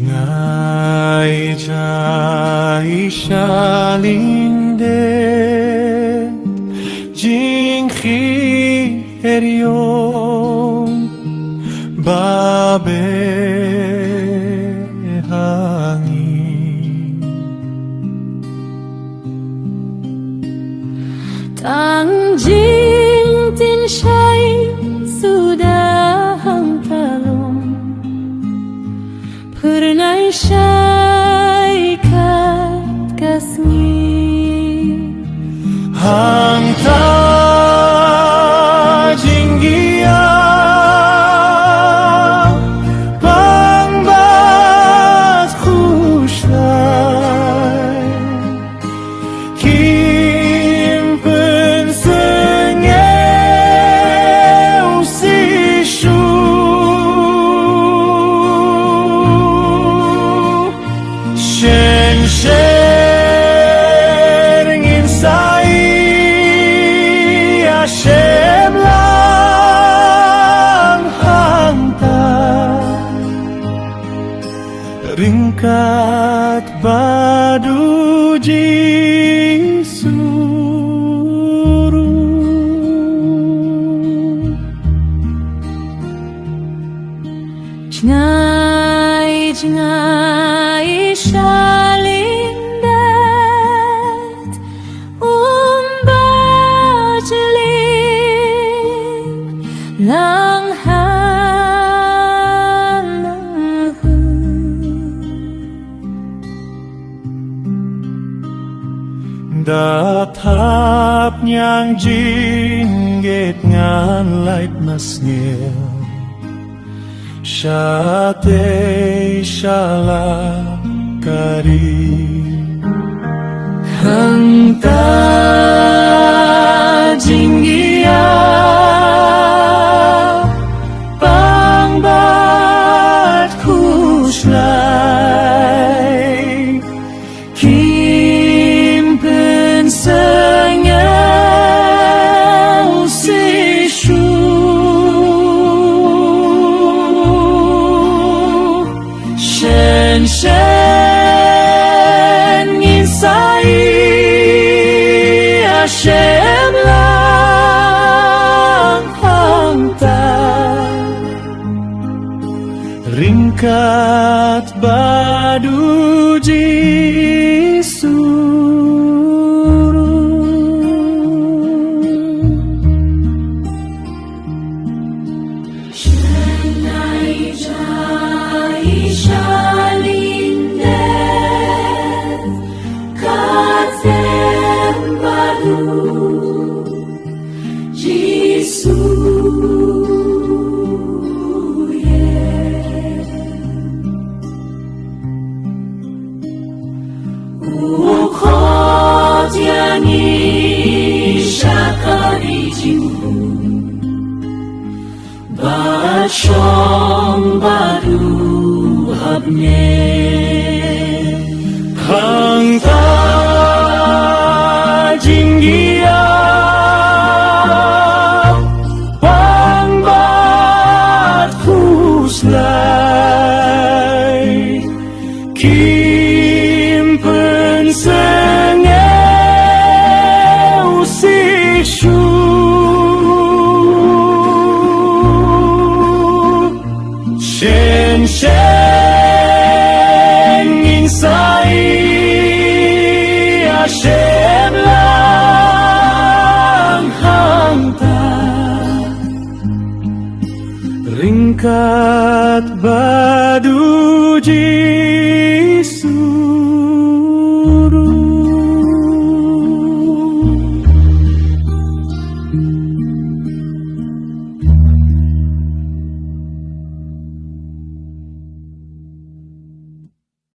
Ngai jai shalinde Jing khi erion Babe hangin Tang jing tin shai sudah hang talong Pernai shai kat kasni Hang ta jinggia Bang bas khushai Kim pen sengeu si shu Shen shen ngin sai Hashem lang hanta Ringkat badu jisuru Jngai jngai shalindat Umbajelim lang halang Datap nyang jingget ngan lait masngil Shate shala kari Hanta jinggia Pangbat kuslai Kim pen sengeu si shu Shen shen ngin sai Hashem lang hangta Ringkat badu jisuru Shenai jai shalindat Katem badu Jisuye Ukhot yani shakari jinghu Bashong baru habne Hang ta jinggia Pangbat kuslai Kim pen sengeu si shu Shen shen ngin sai Hashem lang hangta Ringkat badu jis